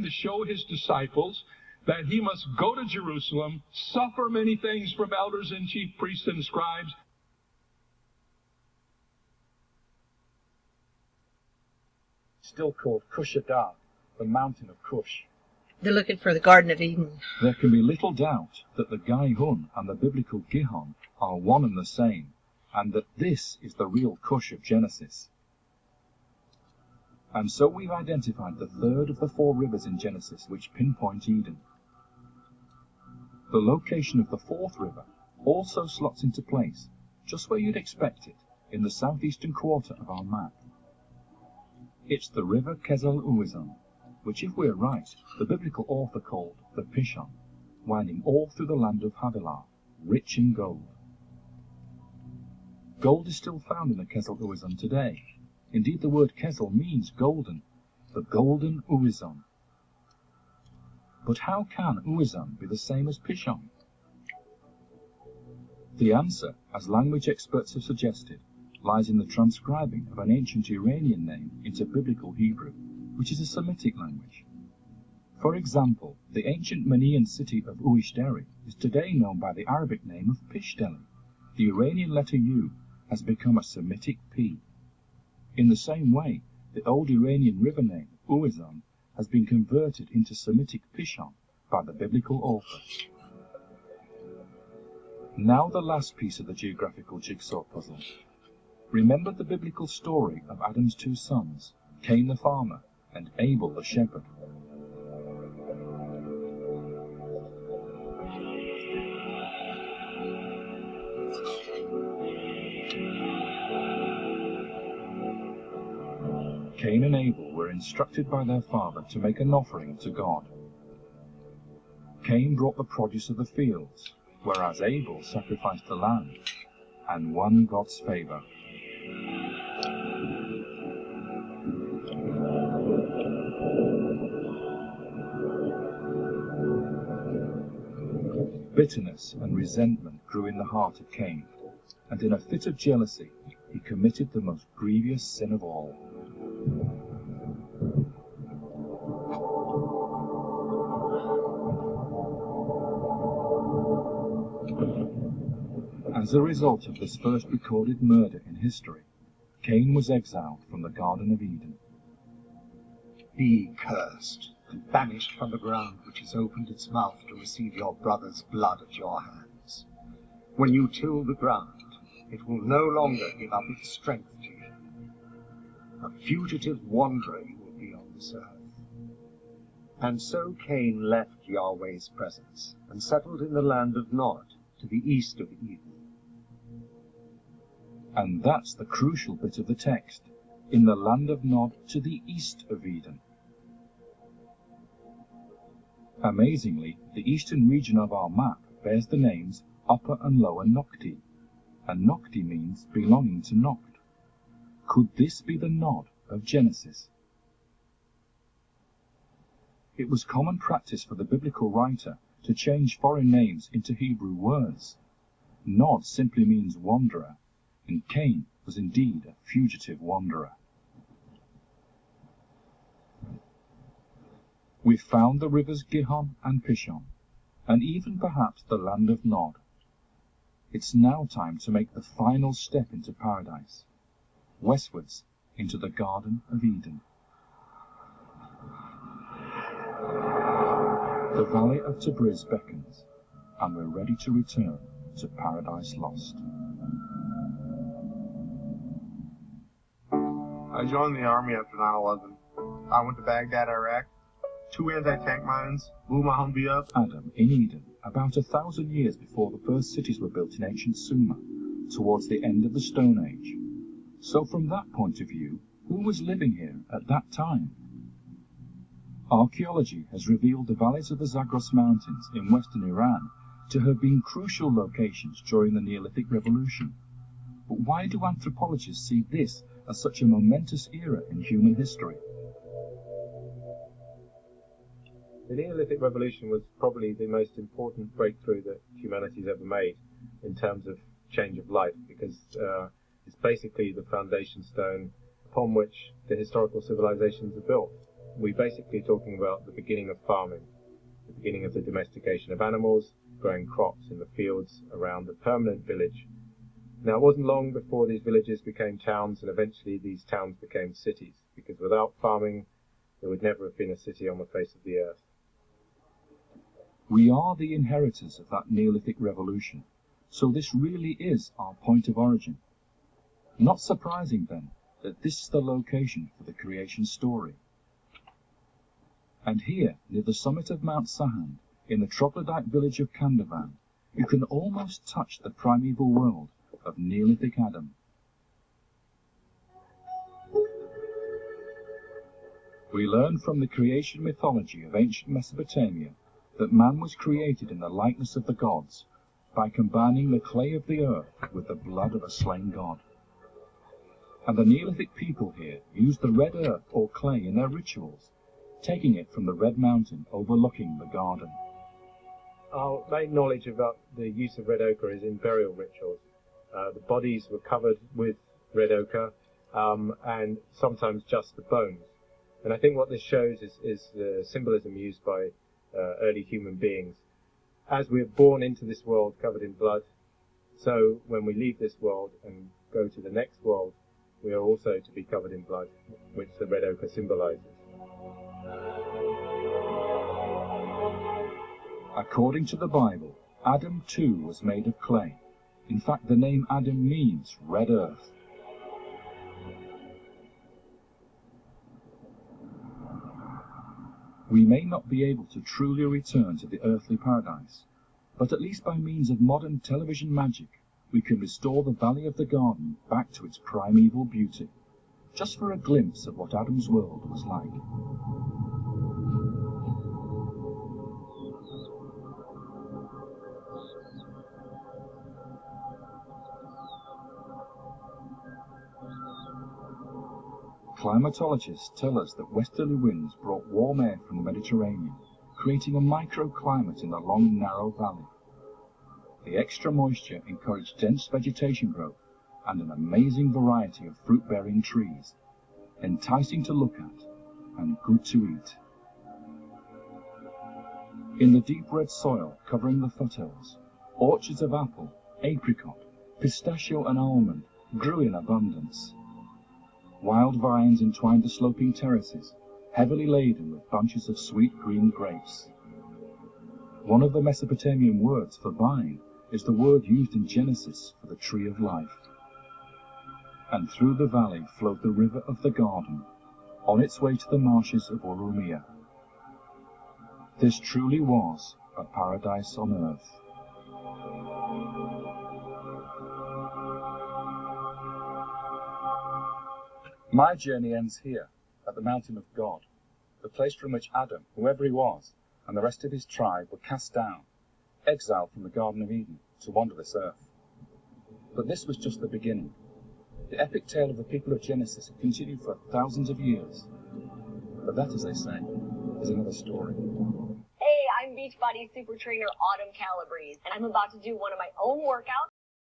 to show his disciples that he must go to Jerusalem, suffer many things from elders and chief priests and scribes. Still called Cush-Adar, the mountain of Cush. They're looking for the Garden of Eden. There can be little doubt that the Gihon and the biblical Gihon are one and the same, and that this is the real Cush of Genesis. And so we've identified the third of the 4 rivers in Genesis which pinpoint Eden. The location of the 4th river also slots into place, just where you'd expect it, in the southeastern quarter of our map. It's the river Kezel Uizon, which, if we're right, the biblical author called the Pishon, winding all through the land of Havilah, rich in gold. Gold is still found in the Kezel Uizon today. Indeed, the word Kezel means golden, the golden Uizon. But how can Uizon be the same as Pishon? The answer, as language experts have suggested, lies in the transcribing of an ancient Iranian name into biblical Hebrew, which is a Semitic language. For example, the ancient Manian city of Uishderi is today known by the Arabic name of Pishdeli. The Iranian letter U has become a Semitic P. In the same way, the old Iranian river name, Uizon, has been converted into Semitic Pishon by the biblical author. Now the last piece of the geographical jigsaw puzzle. Remember the biblical story of Adam's 2 sons, Cain the farmer and Abel the shepherd. Cain and Abel were instructed by their father to make an offering to God. Cain brought the produce of the fields, whereas Abel sacrificed the lamb, and won God's favor. Bitterness and resentment grew in the heart of Cain, and in a fit of jealousy he committed the most grievous sin of all. As a result of this first recorded murder in history, Cain was exiled from the Garden of Eden. Be cursed, and banished from the ground which has opened its mouth to receive your brother's blood at your hands. When you till the ground, it will no longer give up its strength to you. A fugitive wanderer you will be on this earth. And so Cain left Yahweh's presence, and settled in the land of Nod, to the east of Eden. And that's the crucial bit of the text, in the land of Nod to the east of Eden. Amazingly, the eastern region of our map bears the names Upper and Lower Nokti, and Nokti means belonging to Nokt. Could this be the Nod of Genesis? It was common practice for the biblical writer to change foreign names into Hebrew words. Nod simply means wanderer, and Cain was indeed a fugitive wanderer. We've found the rivers Gihon and Pishon, and even perhaps the land of Nod. It's now time to make the final step into paradise, westwards into the Garden of Eden. The valley of Tabriz beckons, and we're ready to return to Paradise Lost. I joined the army after 9/11. I went to Baghdad, Iraq. 2 anti-tank mines blew my Humvee up. Adam in Eden, about 1,000 years before the first cities were built in ancient Sumer, towards the end of the Stone Age. So from that point of view, who was living here at that time? Archaeology has revealed the valleys of the Zagros Mountains in western Iran to have been crucial locations during the Neolithic Revolution. But why do anthropologists see this as such a momentous era in human history? The Neolithic Revolution was probably the most important breakthrough that humanity's ever made in terms of change of life, because it's basically the foundation stone upon which the historical civilizations are built. we're basically talking about the beginning of farming, the beginning of the domestication of animals, growing crops in the fields around the permanent village. Now, it wasn't long before these villages became towns, and eventually these towns became cities, because without farming, there would never have been a city on the face of the earth. We are the inheritors of that Neolithic revolution, so this really is our point of origin. Not surprising, then, that this is the location for the creation story. And here, near the summit of Mount Sahand, in the troglodyte village of Kandavan, you can almost touch the primeval world of Neolithic Adam. We learn from the creation mythology of ancient Mesopotamia that man was created in the likeness of the gods by combining the clay of the earth with the blood of a slain god. And the Neolithic people here used the red earth or clay in their rituals, taking it from the red mountain overlooking the garden. Our main knowledge about the use of red ochre is in burial rituals. The bodies were covered with red ochre, and sometimes just the bones. And I think what this shows is the symbolism used by early human beings. As we are born into this world covered in blood, so when we leave this world and go to the next world, we are also to be covered in blood, which the red ochre symbolizes. According to the Bible, Adam too was made of clay. In fact, the name Adam means red earth. We may not be able to truly return to the earthly paradise, but at least by means of modern television magic, we can restore the Valley of the Garden back to its primeval beauty, just for a glimpse of what Adam's world was like. Climatologists tell us that westerly winds brought warm air from the Mediterranean, creating a microclimate in the long, narrow valley. The extra moisture encouraged dense vegetation growth and an amazing variety of fruit-bearing trees, enticing to look at and good to eat. In the deep red soil covering the foothills, orchards of apple, apricot, pistachio and almond grew in abundance. Wild vines entwined the sloping terraces, heavily laden with bunches of sweet green grapes. One of the Mesopotamian words for vine is the word used in Genesis for the tree of life. And through the valley flowed the river of the garden, on its way to the marshes of Urumia. This truly was a paradise on earth. My journey ends here, at the mountain of God, the place from which Adam, whoever he was, and the rest of his tribe were cast down, exiled from the Garden of Eden, to wander this earth. But this was just the beginning. The epic tale of the people of Genesis had continued for thousands of years. But that, as they say, is another story. Hey, I'm Beachbody Super Trainer Autumn Calabrese, and I'm about to do one of my own workouts